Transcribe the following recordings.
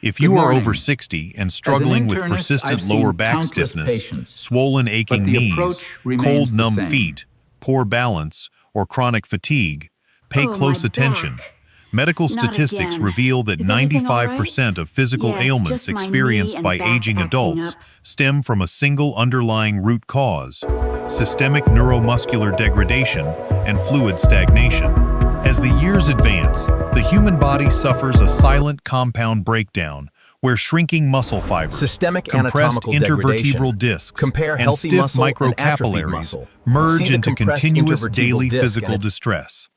If Good you are morning. over 60 and struggling with internist, persistent I've lower seen back countless stiffness, patients, swollen aching but the knees, approach remains cold the numb same. feet, poor balance, or chronic fatigue, pay Oh, close my attention. back. Medical Not statistics again. reveal that Is everything all right? 95% of physical Yes, ailments just my knee experienced and by back aging acting adults up. stem from a single underlying root cause: systemic neuromuscular degradation and fluid stagnation. As the years advance, the human body suffers a silent compound breakdown where shrinking muscle fibers, Systemic compressed anatomical degradation. intervertebral discs, Compare and healthy stiff muscle and atrophied microcapillaries muscle. merge See the into compressed continuous intervertebral daily disc physical and its distress.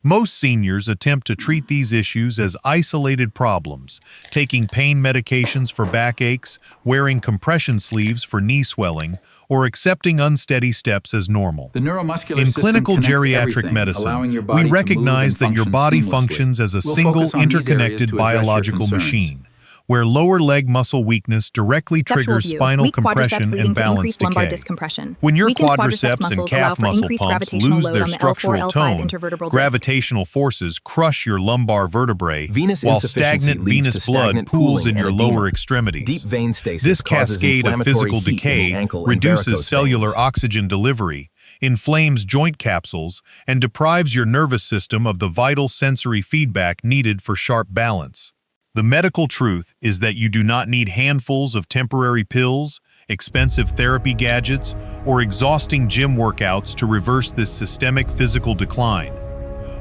Most seniors attempt to treat these issues as isolated problems, taking pain medications for backaches, wearing compression sleeves for knee swelling, or accepting unsteady steps as normal. The neuromuscular In system clinical connects geriatric everything, allowing your medicine, body we to recognize move and that your function body seamlessly. functions as a We'll single focus on these areas interconnected to address your biological concerns. machine, where lower leg muscle weakness directly Conceptual triggers view. spinal Weak quadriceps compression leading and to balance increased lumbar decay. discompression. When your Weakened quadriceps and muscles calf allow for muscle increased pumps gravitational lose load their on the structural L4, L5 tone, intervertebral disc. gravitational forces crush your lumbar vertebrae, Venous while insufficiency stagnant leads venous to blood stagnant pools pooling in your and edema. lower extremities. Deep vein stasis This causes cascade of inflammatory physical heat in the decay ankle and reduces varicose cellular veins. oxygen delivery, inflames joint capsules, and deprives your nervous system of the vital sensory feedback needed for sharp balance. The medical truth is that you do not need handfuls of temporary pills, expensive therapy gadgets, or exhausting gym workouts to reverse this systemic physical decline.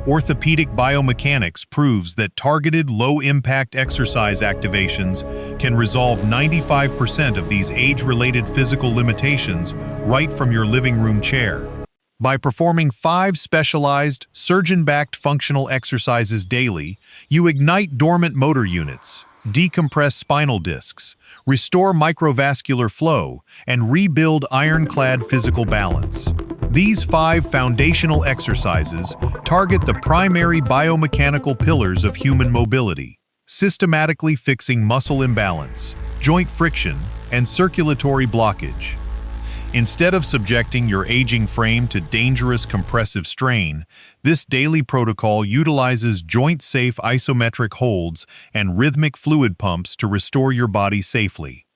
Orthopedic biomechanics proves that targeted low-impact exercise activations can resolve 95% of these age-related physical limitations right from your living room chair. By performing 5 specialized, surgeon-backed functional exercises daily, you ignite dormant motor units, decompress spinal discs, restore microvascular flow, and rebuild ironclad physical balance. These 5 foundational exercises target the primary biomechanical pillars of human mobility, systematically fixing muscle imbalance, joint friction, and circulatory blockage. Instead of subjecting your aging frame to dangerous compressive strain, this daily protocol utilizes joint-safe isometric holds and rhythmic fluid pumps to restore your body safely.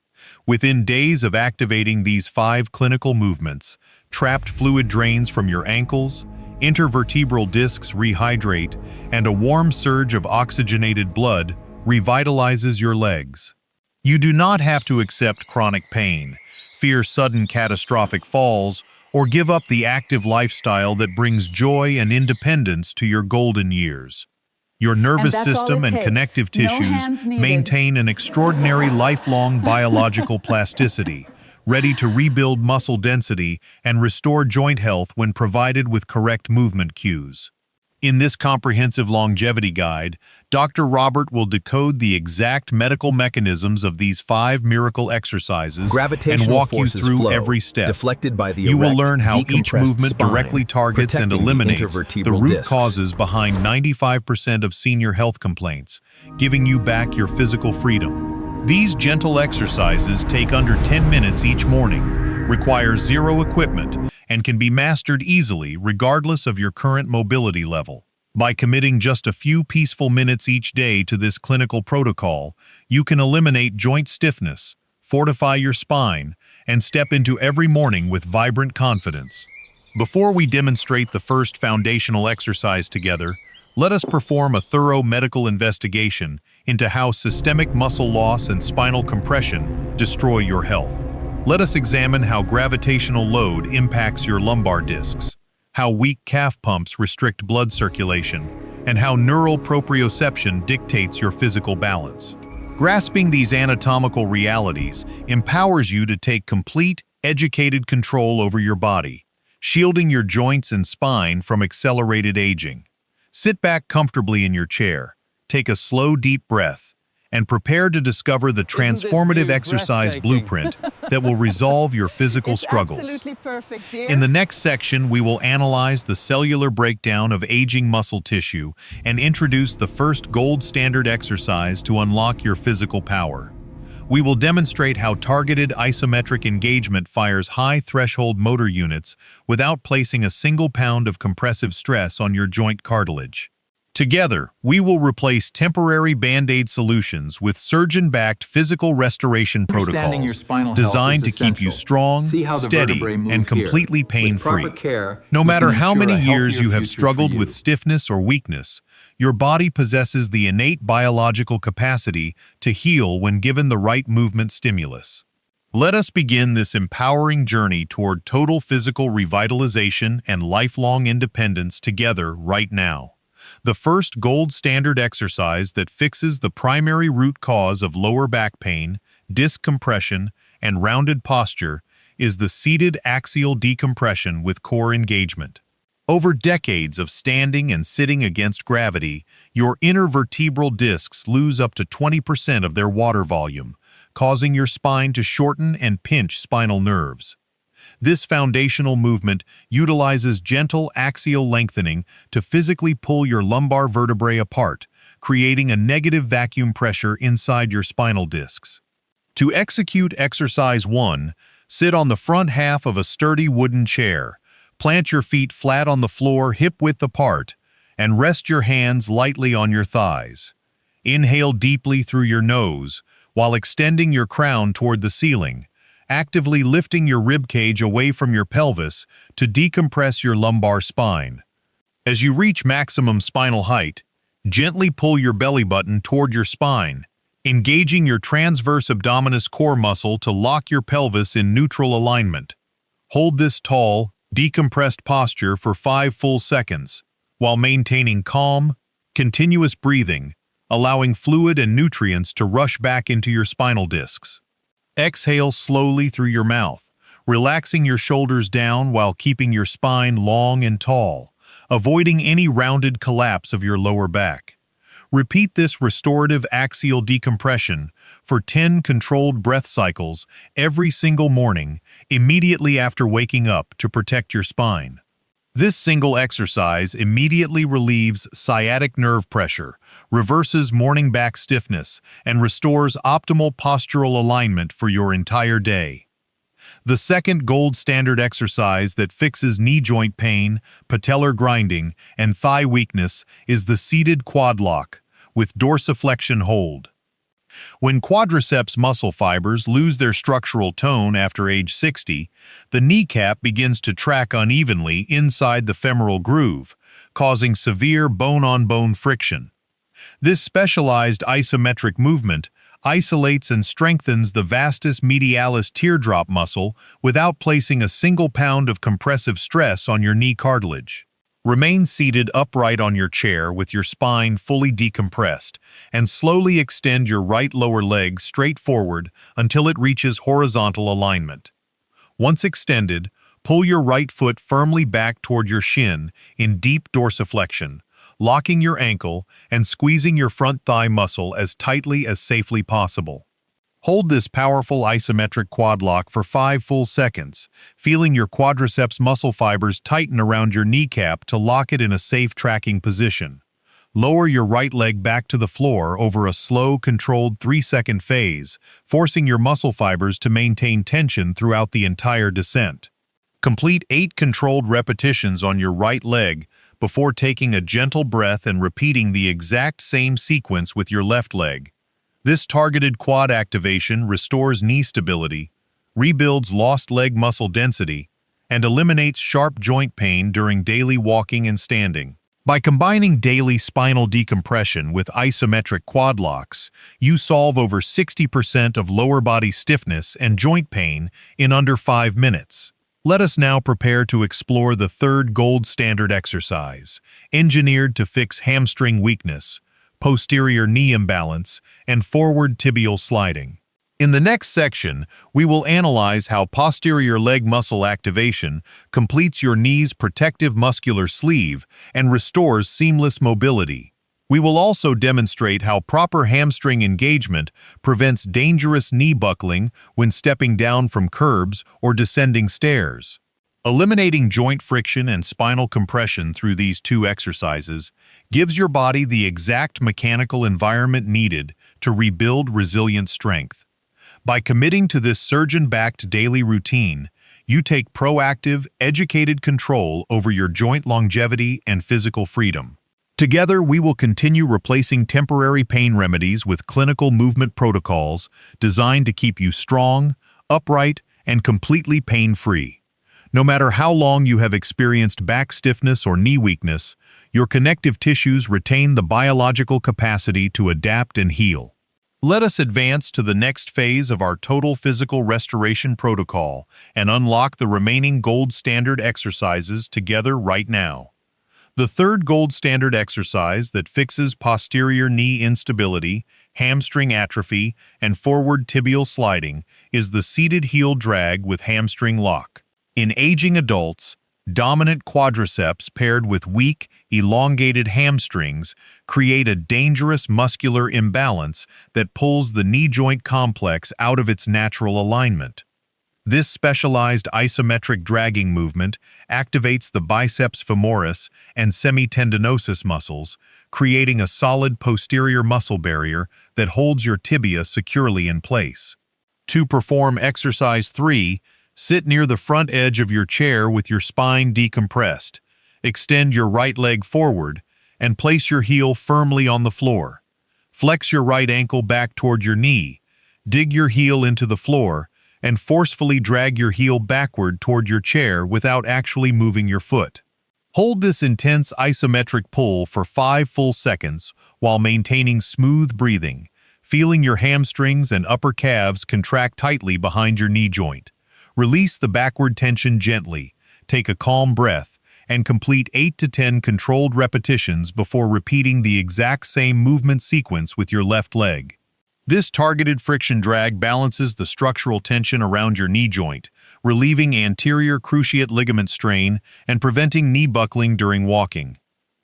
Within days of activating these 5 clinical movements, trapped fluid drains from your ankles, intervertebral discs rehydrate, and a warm surge of oxygenated blood revitalizes your legs. You do not have to accept chronic pain, fear sudden catastrophic falls, or give up the active lifestyle that brings joy and independence to your golden years. Your nervous that's all system it and takes. connective No tissues hands needed. maintain an extraordinary lifelong biological plasticity, ready to rebuild muscle density and restore joint health when provided with correct movement cues. In this comprehensive longevity guide, Dr. Robbert will decode the exact medical mechanisms of these 5 miracle exercises and Gravitational walk you forces through flow, every step. deflected by the You will erect, learn how each decompressed movement spine, directly targets and protecting the eliminates the intervertebral root discs. causes behind 95% of senior health complaints, giving you back your physical freedom. These gentle exercises take under 10 minutes each morning, require 0 equipment, and can be mastered easily regardless of your current mobility level. By committing just a few peaceful minutes each day to this clinical protocol, you can eliminate joint stiffness, fortify your spine, and step into every morning with vibrant confidence. Before we demonstrate the first foundational exercise together, let us perform a thorough medical investigation into how systemic muscle loss and spinal compression destroy your health. Let us examine how gravitational load impacts your lumbar discs, how weak calf pumps restrict blood circulation, and how neural proprioception dictates your physical balance. Grasping these anatomical realities empowers you to take complete, educated control over your body, shielding your joints and spine from accelerated aging. Sit back comfortably in your chair, take a slow, deep breath, and prepare to discover the transformative exercise blueprint that will resolve your physical struggles. Absolutely perfect, dear. In the next section, we will analyze the cellular breakdown of aging muscle tissue and introduce the first gold standard exercise to unlock your physical power. We will demonstrate how targeted isometric engagement fires high-threshold motor units without placing a single pound of compressive stress on your joint cartilage. Together, we will replace temporary Band-Aid solutions with surgeon-backed physical restoration Understanding your protocols spinal health designed is to keep you essential. strong, See how the steady, vertebrae move and completely here. With proper pain-free. care, No we matter can how ensure many a years healthier you have future for struggled you. with stiffness or weakness, your body possesses the innate biological capacity to heal when given the right movement stimulus. Let us begin this empowering journey toward total physical revitalization and lifelong independence together right now. The first gold standard exercise that fixes the primary root cause of lower back pain, disc compression, and rounded posture is the seated axial decompression with core engagement. Over decades of standing and sitting against gravity, your intervertebral discs lose up to 20% of their water volume, causing your spine to shorten and pinch spinal nerves. This foundational movement utilizes gentle axial lengthening to physically pull your lumbar vertebrae apart, creating a negative vacuum pressure inside your spinal discs. To execute exercise 1, sit on the front half of a sturdy wooden chair, plant your feet flat on the floor hip-width apart, and rest your hands lightly on your thighs. Inhale deeply through your nose, while extending your crown toward the ceiling, actively lifting your rib cage away from your pelvis to decompress your lumbar spine. As you reach maximum spinal height, gently pull your belly button toward your spine, engaging your transverse abdominis core muscle to lock your pelvis in neutral alignment. Hold this tall, decompressed posture for 5 full seconds, while maintaining calm, continuous breathing, allowing fluid and nutrients to rush back into your spinal discs. Exhale slowly through your mouth, relaxing your shoulders down while keeping your spine long and tall, avoiding any rounded collapse of your lower back. Repeat this restorative axial decompression for 10 controlled breath cycles every single morning, immediately after waking up to protect your spine. This single exercise immediately relieves sciatic nerve pressure, reverses morning back stiffness, and restores optimal postural alignment for your entire day. The second gold standard exercise that fixes knee joint pain, patellar grinding, and thigh weakness is the seated quad lock with dorsiflexion hold. When quadriceps muscle fibers lose their structural tone after age 60, the kneecap begins to track unevenly inside the femoral groove, causing severe bone-on-bone friction. This specialized isometric movement isolates and strengthens the vastus medialis teardrop muscle without placing a single pound of compressive stress on your knee cartilage. Remain seated upright on your chair with your spine fully decompressed, and slowly extend your right lower leg straight forward until it reaches horizontal alignment. Once extended, pull your right foot firmly back toward your shin in deep dorsiflexion, locking your ankle and squeezing your front thigh muscle as tightly as safely possible. Hold this powerful isometric quad lock for 5 full seconds, feeling your quadriceps muscle fibers tighten around your kneecap to lock it in a safe tracking position. Lower your right leg back to the floor over a slow, controlled 3-second phase, forcing your muscle fibers to maintain tension throughout the entire descent. Complete 8 controlled repetitions on your right leg before taking a gentle breath and repeating the exact same sequence with your left leg. This targeted quad activation restores knee stability, rebuilds lost leg muscle density, and eliminates sharp joint pain during daily walking and standing. By combining daily spinal decompression with isometric quad locks, you solve over 60% of lower body stiffness and joint pain in under 5 minutes. Let us now prepare to explore the third gold standard exercise, engineered to fix hamstring weakness, posterior knee imbalance, and forward tibial sliding. In the next section, we will analyze how posterior leg muscle activation completes your knee's protective muscular sleeve and restores seamless mobility. We will also demonstrate how proper hamstring engagement prevents dangerous knee buckling when stepping down from curbs or descending stairs. Eliminating joint friction and spinal compression through these 2 exercises gives your body the exact mechanical environment needed to rebuild resilient strength. By committing to this surgeon-backed daily routine, you take proactive, educated control over your joint longevity and physical freedom. Together, we will continue replacing temporary pain remedies with clinical movement protocols designed to keep you strong, upright, and completely pain-free. No matter how long you have experienced back stiffness or knee weakness, your connective tissues retain the biological capacity to adapt and heal. Let us advance to the next phase of our total physical restoration protocol and unlock the remaining gold standard exercises together right now. The third gold standard exercise that fixes posterior knee instability, hamstring atrophy, and forward tibial sliding is the seated heel drag with hamstring lock. In aging adults, dominant quadriceps paired with weak, elongated hamstrings create a dangerous muscular imbalance that pulls the knee joint complex out of its natural alignment. This specialized isometric dragging movement activates the biceps femoris and semitendinosus muscles, creating a solid posterior muscle barrier that holds your tibia securely in place. To perform exercise 3, sit near the front edge of your chair with your spine decompressed. Extend your right leg forward and place your heel firmly on the floor. Flex your right ankle back toward your knee. Dig your heel into the floor and forcefully drag your heel backward toward your chair without actually moving your foot. Hold this intense isometric pull for 5 full seconds while maintaining smooth breathing, feeling your hamstrings and upper calves contract tightly behind your knee joint. Release the backward tension gently, take a calm breath, and complete 8 to 10 controlled repetitions before repeating the exact same movement sequence with your left leg. This targeted friction drag balances the structural tension around your knee joint, relieving anterior cruciate ligament strain and preventing knee buckling during walking.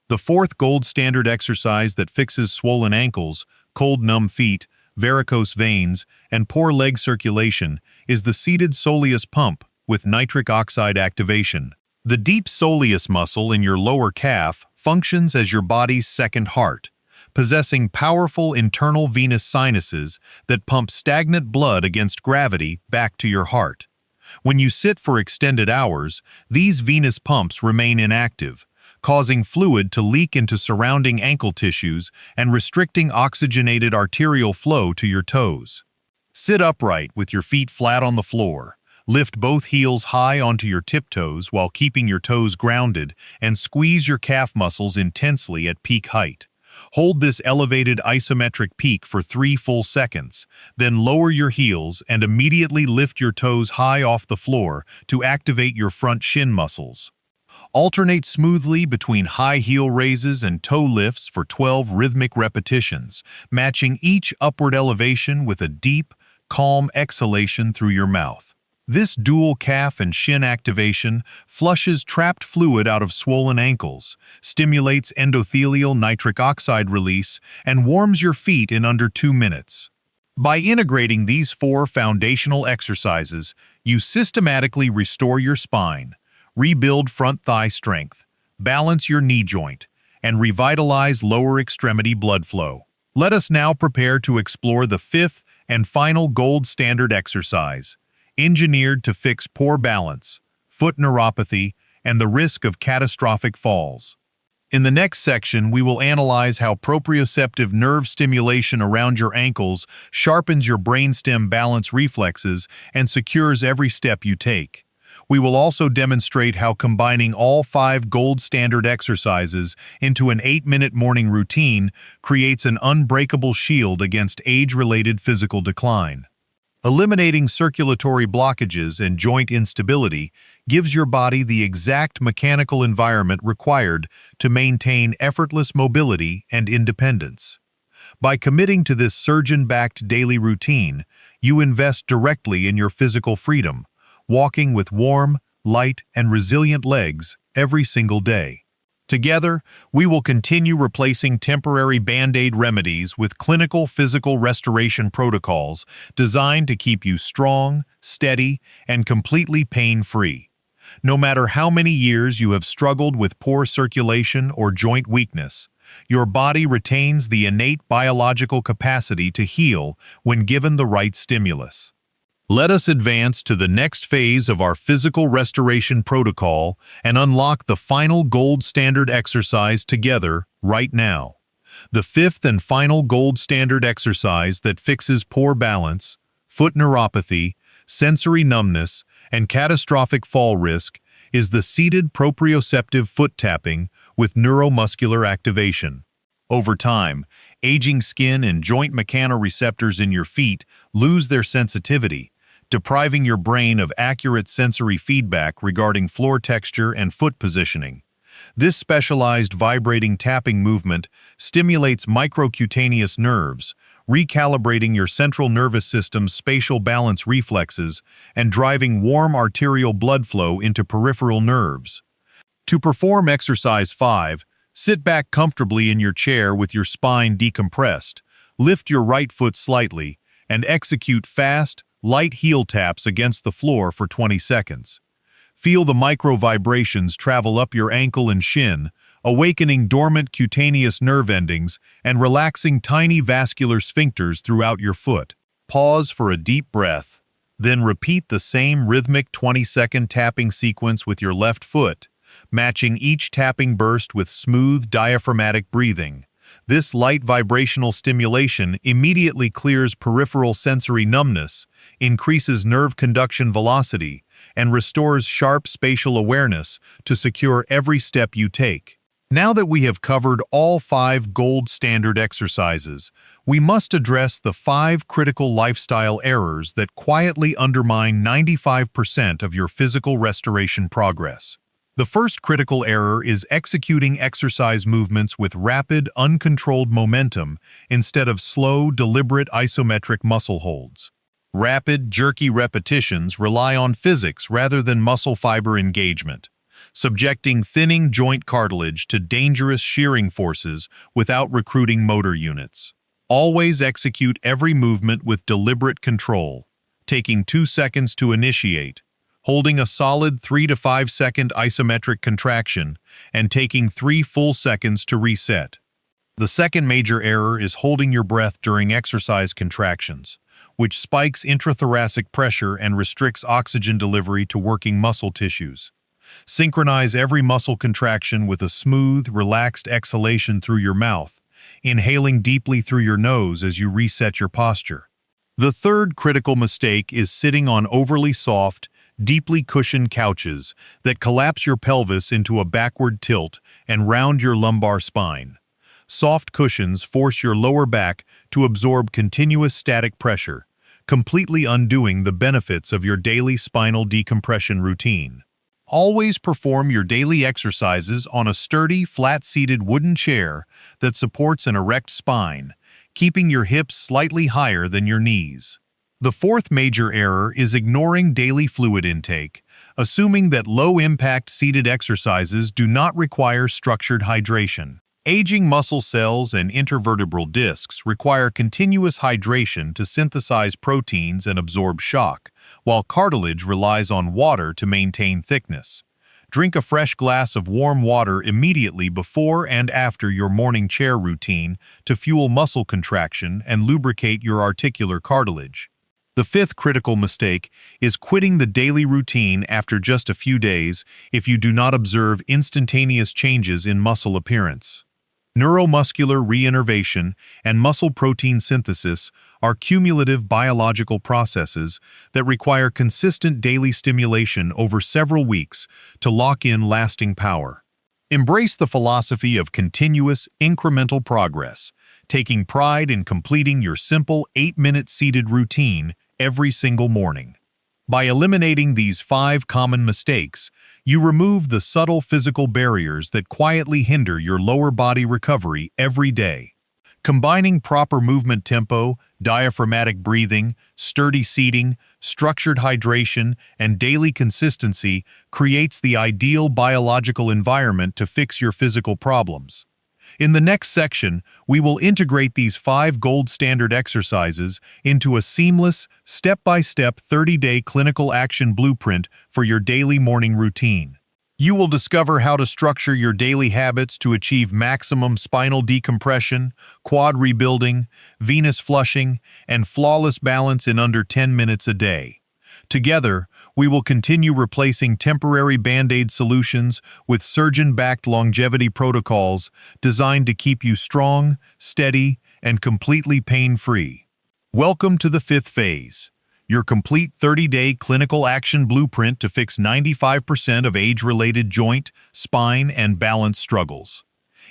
The fourth gold standard exercise that fixes swollen ankles, cold numb feet, varicose veins, and poor leg circulation is the seated Soleus Pump with nitric oxide activation. The deep soleus muscle in your lower calf functions as your body's second heart, possessing powerful internal venous sinuses that pump stagnant blood against gravity back to your heart. When you sit for extended hours, these venous pumps remain inactive, causing fluid to leak into surrounding ankle tissues and restricting oxygenated arterial flow to your toes. Sit upright with your feet flat on the floor. Lift both heels high onto your tiptoes while keeping your toes grounded and squeeze your calf muscles intensely at peak height. Hold this elevated isometric peak for 3 full seconds, then lower your heels and immediately lift your toes high off the floor to activate your front shin muscles. Alternate smoothly between high heel raises and toe lifts for 12 rhythmic repetitions, matching each upward elevation with a deep, calm exhalation through your mouth. This dual calf and shin activation flushes trapped fluid out of swollen ankles, stimulates endothelial nitric oxide release, and warms your feet in under 2 minutes. By integrating these 4 foundational exercises, you systematically restore your spine, rebuild front thigh strength, balance your knee joint, and revitalize lower extremity blood flow. Let us now prepare to explore the 5th and final gold standard exercise, engineered to fix poor balance, foot neuropathy, and the risk of catastrophic falls. In the next section, we will analyze how proprioceptive nerve stimulation around your ankles sharpens your brainstem balance reflexes and secures every step you take. We will also demonstrate how combining all 5 gold standard exercises into an 8-minute morning routine creates an unbreakable shield against age-related physical decline. Eliminating circulatory blockages and joint instability gives your body the exact mechanical environment required to maintain effortless mobility and independence. By committing to this surgeon-backed daily routine, you invest directly in your physical freedom, walking with warm, light, and resilient legs every single day. Together, we will continue replacing temporary Band-Aid remedies with clinical physical restoration protocols designed to keep you strong, steady, and completely pain-free. No matter how many years you have struggled with poor circulation or joint weakness, your body retains the innate biological capacity to heal when given the right stimulus. Let us advance to the next phase of our physical restoration protocol and unlock the final gold standard exercise together right now. The fifth and final gold standard exercise that fixes poor balance, foot neuropathy, sensory numbness, and catastrophic fall risk is the seated proprioceptive foot tapping with neuromuscular activation. Over time, aging skin and joint mechanoreceptors in your feet lose their sensitivity, depriving your brain of accurate sensory feedback regarding floor texture and foot positioning. This specialized vibrating tapping movement stimulates microcutaneous nerves, recalibrating your central nervous system's spatial balance reflexes and driving warm arterial blood flow into peripheral nerves. To perform exercise 5, sit back comfortably in your chair with your spine decompressed, lift your right foot slightly, and execute fast, light heel taps against the floor for 20 seconds. Feel the micro vibrations travel up your ankle and shin, awakening dormant cutaneous nerve endings and relaxing tiny vascular sphincters throughout your foot. Pause for a deep breath, then repeat the same rhythmic 20-second tapping sequence with your left foot, matching each tapping burst with smooth diaphragmatic breathing. This light vibrational stimulation immediately clears peripheral sensory numbness, increases nerve conduction velocity, and restores sharp spatial awareness to secure every step you take. Now that we have covered all 5 gold standard exercises, we must address the 5 critical lifestyle errors that quietly undermine 95% of your physical restoration progress. The first critical error is executing exercise movements with rapid, uncontrolled momentum instead of slow, deliberate isometric muscle holds. Rapid, jerky repetitions rely on physics rather than muscle fiber engagement, subjecting thinning joint cartilage to dangerous shearing forces without recruiting motor units. Always execute every movement with deliberate control, taking 2 seconds to initiate, holding a solid 3 to 5 second isometric contraction, and taking 3 full seconds to reset. The second major error is holding your breath during exercise contractions, which spikes intrathoracic pressure and restricts oxygen delivery to working muscle tissues. Synchronize every muscle contraction with a smooth, relaxed exhalation through your mouth, inhaling deeply through your nose as you reset your posture. The third critical mistake is sitting on overly soft, deeply cushioned couches that collapse your pelvis into a backward tilt and round your lumbar spine. Soft cushions force your lower back to absorb continuous static pressure, completely undoing the benefits of your daily spinal decompression routine. Always perform your daily exercises on a sturdy, flat-seated wooden chair that supports an erect spine, keeping your hips slightly higher than your knees. The fourth major error is ignoring daily fluid intake, assuming that low-impact seated exercises do not require structured hydration. Aging muscle cells and intervertebral discs require continuous hydration to synthesize proteins and absorb shock, while cartilage relies on water to maintain thickness. Drink a fresh glass of warm water immediately before and after your morning chair routine to fuel muscle contraction and lubricate your articular cartilage. The fifth critical mistake is quitting the daily routine after just a few days if you do not observe instantaneous changes in muscle appearance. Neuromuscular reinnervation and muscle protein synthesis are cumulative biological processes that require consistent daily stimulation over several weeks to lock in lasting power. Embrace the philosophy of continuous, incremental progress, taking pride in completing your simple 8-minute seated routine every single morning. By eliminating these 5 common mistakes, you remove the subtle physical barriers that quietly hinder your lower body recovery every day. Combining proper movement tempo, diaphragmatic breathing, sturdy seating, structured hydration, and daily consistency creates the ideal biological environment to fix your physical problems. In the next section, we will integrate these 5 gold standard exercises into a seamless, step-by-step 30-day clinical action blueprint for your daily morning routine. You will discover how to structure your daily habits to achieve maximum spinal decompression, quad rebuilding, venous flushing, and flawless balance in under 10 minutes a day. Together, we will continue replacing temporary Band-Aid solutions with surgeon-backed longevity protocols designed to keep you strong, steady, and completely pain-free. Welcome to the fifth phase, your complete 30-day clinical action blueprint to fix 95% of age-related joint, spine, and balance struggles.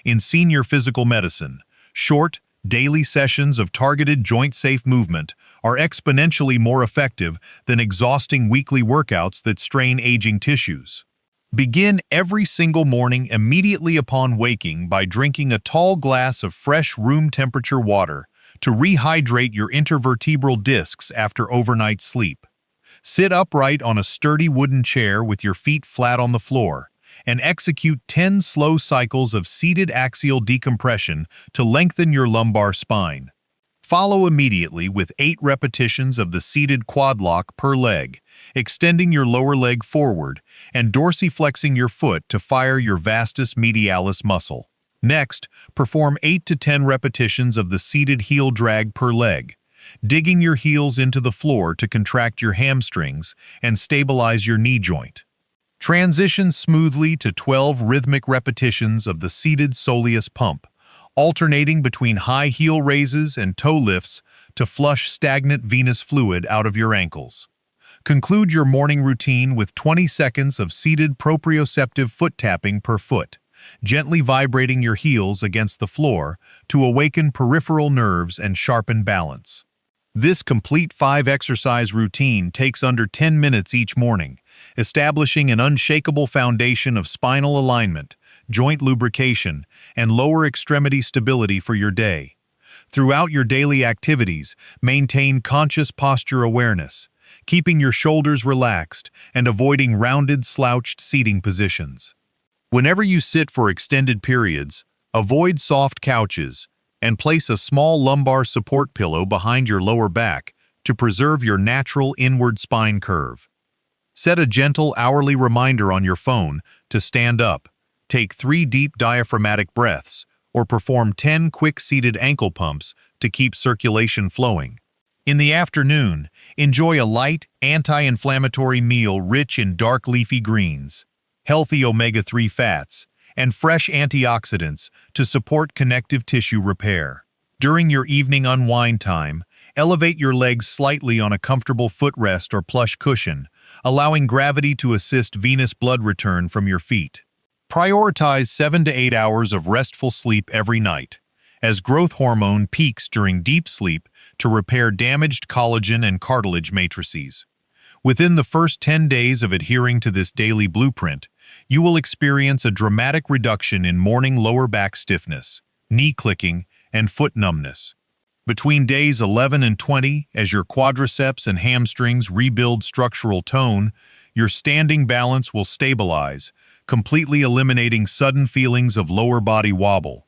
In senior physical medicine, short, daily sessions of targeted joint-safe movement are exponentially more effective than exhausting weekly workouts that strain aging tissues. Begin every single morning immediately upon waking by drinking a tall glass of fresh room-temperature water to rehydrate your intervertebral discs after overnight sleep. Sit upright on a sturdy wooden chair with your feet flat on the floor and execute 10 slow cycles of seated axial decompression to lengthen your lumbar spine. Follow immediately with 8 repetitions of the seated quad lock per leg, extending your lower leg forward and dorsiflexing your foot to fire your vastus medialis muscle. Next, perform 8 to 10 repetitions of the seated heel drag per leg, digging your heels into the floor to contract your hamstrings and stabilize your knee joint. Transition smoothly to 12 rhythmic repetitions of the seated Soleus Pump, alternating between high heel raises and toe lifts to flush stagnant venous fluid out of your ankles. Conclude your morning routine with 20 seconds of seated proprioceptive foot tapping per foot, gently vibrating your heels against the floor to awaken peripheral nerves and sharpen balance. This complete 5-exercise routine takes under 10 minutes each morning, establishing an unshakable foundation of spinal alignment, joint lubrication, and lower extremity stability for your day. Throughout your daily activities, maintain conscious posture awareness, keeping your shoulders relaxed and avoiding rounded, slouched seating positions. Whenever you sit for extended periods, avoid soft couches and place a small lumbar support pillow behind your lower back to preserve your natural inward spine curve. Set a gentle hourly reminder on your phone to stand up, take 3 deep diaphragmatic breaths, or perform 10 quick seated ankle pumps to keep circulation flowing. In the afternoon, enjoy a light, anti-inflammatory meal rich in dark leafy greens, healthy omega-3 fats, and fresh antioxidants to support connective tissue repair. During your evening unwind time, elevate your legs slightly on a comfortable footrest or plush cushion, allowing gravity to assist venous blood return from your feet. Prioritize 7 to 8 hours of restful sleep every night, as growth hormone peaks during deep sleep to repair damaged collagen and cartilage matrices. Within the first 10 days of adhering to this daily blueprint, you will experience a dramatic reduction in morning lower back stiffness, knee clicking, and foot numbness. Between days 11 and 20, as your quadriceps and hamstrings rebuild structural tone, your standing balance will stabilize, completely eliminating sudden feelings of lower body wobble.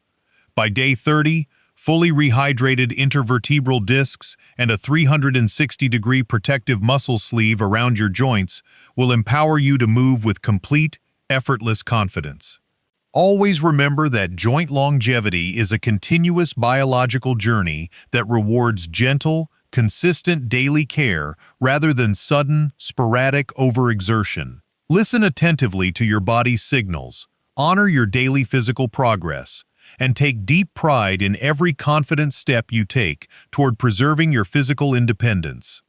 By day 30, fully rehydrated intervertebral discs and a 360-degree protective muscle sleeve around your joints will empower you to move with complete, effortless confidence. Always remember that joint longevity is a continuous biological journey that rewards gentle, consistent daily care rather than sudden, sporadic overexertion. Listen attentively to your body's signals, honor your daily physical progress, and take deep pride in every confident step you take toward preserving your physical independence.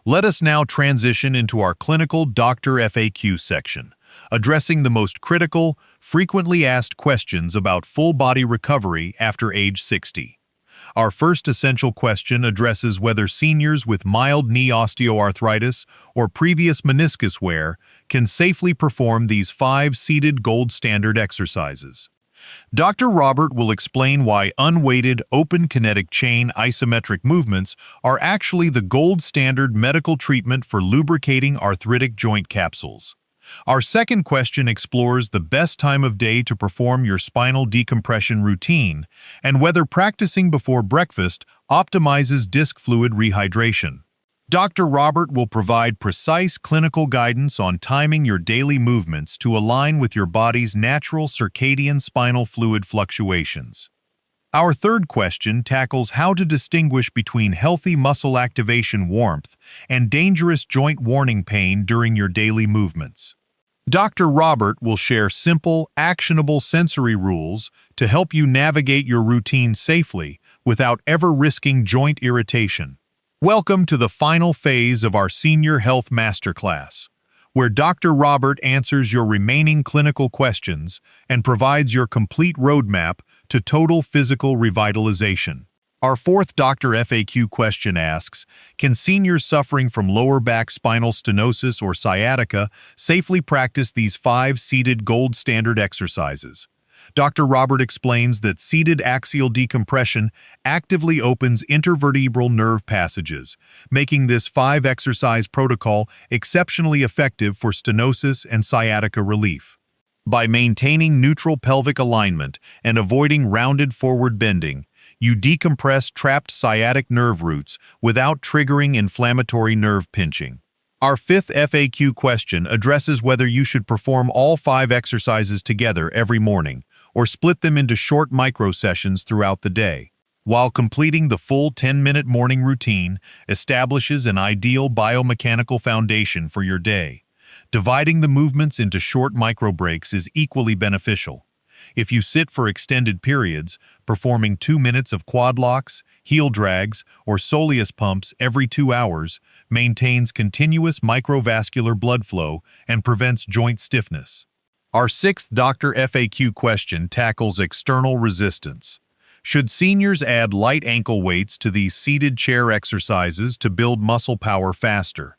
Let us now transition into our clinical doctor FAQ section, addressing the most critical, frequently asked questions about full body recovery after age 60. Our first essential question addresses whether seniors with mild knee osteoarthritis or previous meniscus wear can safely perform these 5 seated gold standard exercises. Dr. Robbert will explain why unweighted open kinetic chain isometric movements are actually the gold standard medical treatment for lubricating arthritic joint capsules. Our second question explores the best time of day to perform your spinal decompression routine and whether practicing before breakfast optimizes disc fluid rehydration. Dr. Robbert will provide precise clinical guidance on timing your daily movements to align with your body's natural circadian spinal fluid fluctuations. Our third question tackles how to distinguish between healthy muscle activation warmth and dangerous joint warning pain during your daily movements. Dr. Robbert will share simple, actionable sensory rules to help you navigate your routine safely without ever risking joint irritation. Welcome to the final phase of our Senior Health Masterclass, where Dr. Robbert answers your remaining clinical questions and provides your complete roadmap to total physical revitalization. Our fourth Dr. FAQ question asks, can seniors suffering from lower back spinal stenosis or sciatica safely practice these 5 seated gold standard exercises? Dr. Robbert explains that seated axial decompression actively opens intervertebral nerve passages, making this 5-exercise protocol exceptionally effective for stenosis and sciatica relief. By maintaining neutral pelvic alignment and avoiding rounded forward bending, you decompress trapped sciatic nerve roots without triggering inflammatory nerve pinching. Our fifth FAQ question addresses whether you should perform all 5 exercises together every morning or split them into short micro-sessions throughout the day. While completing the full 10-minute morning routine establishes an ideal biomechanical foundation for your day, dividing the movements into short micro-breaks is equally beneficial. If you sit for extended periods, performing 2 minutes of quad locks, heel drags, or Soleus pumps every 2 hours maintains continuous microvascular blood flow and prevents joint stiffness. Our sixth Dr. FAQ question tackles external resistance. Should seniors add light ankle weights to these seated chair exercises to build muscle power faster?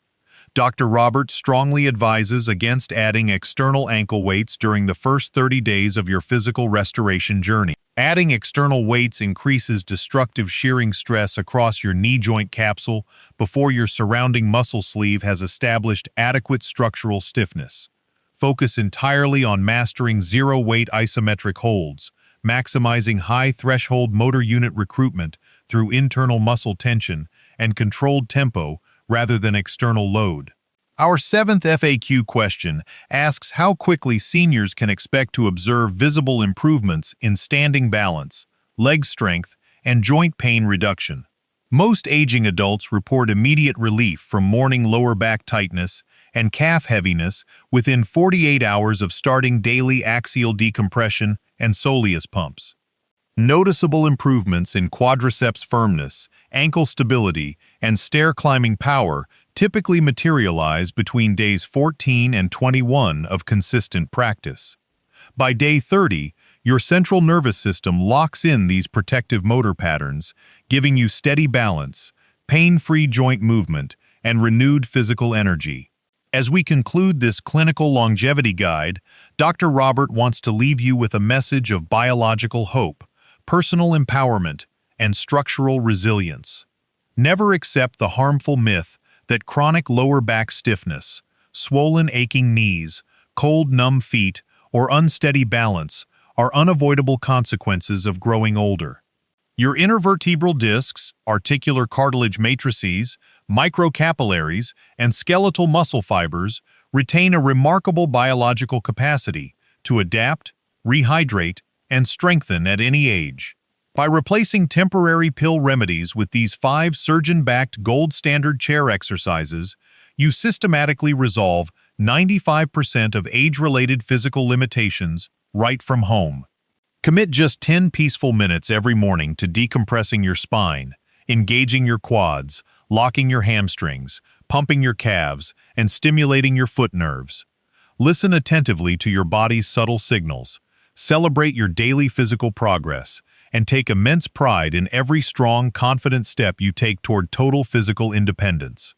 Dr. Robbert strongly advises against adding external ankle weights during the first 30 days of your physical restoration journey. Adding external weights increases destructive shearing stress across your knee joint capsule before your surrounding muscle sleeve has established adequate structural stiffness. Focus entirely on mastering zero-weight isometric holds, maximizing high-threshold motor unit recruitment through internal muscle tension and controlled tempo rather than external load. Our seventh FAQ question asks how quickly seniors can expect to observe visible improvements in standing balance, leg strength, and joint pain reduction. Most aging adults report immediate relief from morning lower back tightness and calf heaviness within 48 hours of starting daily axial decompression and Soleus pumps. Noticeable improvements in quadriceps firmness, ankle stability, and stair climbing power typically materialize between days 14 and 21 of consistent practice. By day 30, your central nervous system locks in these protective motor patterns, giving you steady balance, pain-free joint movement, and renewed physical energy. As we conclude this clinical longevity guide, Dr. Robbert wants to leave you with a message of biological hope, personal empowerment, and structural resilience. Never accept the harmful myth that chronic lower back stiffness, swollen aching knees, cold numb feet, or unsteady balance are unavoidable consequences of growing older. Your intervertebral discs, articular cartilage matrices, microcapillaries, and skeletal muscle fibers retain a remarkable biological capacity to adapt, rehydrate, and strengthen at any age. By replacing temporary pill remedies with these 5 surgeon-backed gold standard chair exercises, you systematically resolve 95% of age-related physical limitations right from home. Commit just 10 peaceful minutes every morning to decompressing your spine, engaging your quads, locking your hamstrings, pumping your calves, and stimulating your foot nerves. Listen attentively to your body's subtle signals, celebrate your daily physical progress, and take immense pride in every strong, confident step you take toward total physical independence.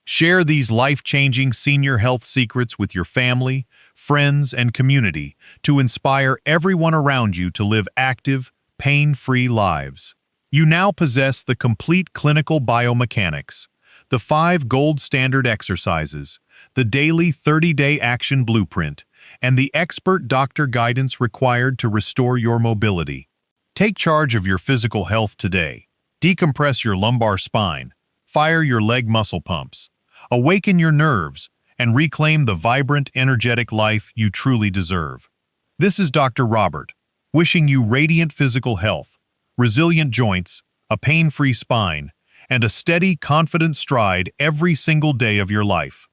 Share these life-changing senior health secrets with your family, friends, and community to inspire everyone around you to live active, pain-free lives. You now possess the complete clinical biomechanics, the 5 gold standard exercises, the daily 30-day action blueprint, and the expert doctor guidance required to restore your mobility. Take charge of your physical health today. Decompress your lumbar spine, fire your leg muscle pumps, awaken your nerves, and reclaim the vibrant, energetic life you truly deserve. This is Dr. Robbert, wishing you radiant physical health, resilient joints, a pain-free spine, and a steady, confident stride every single day of your life.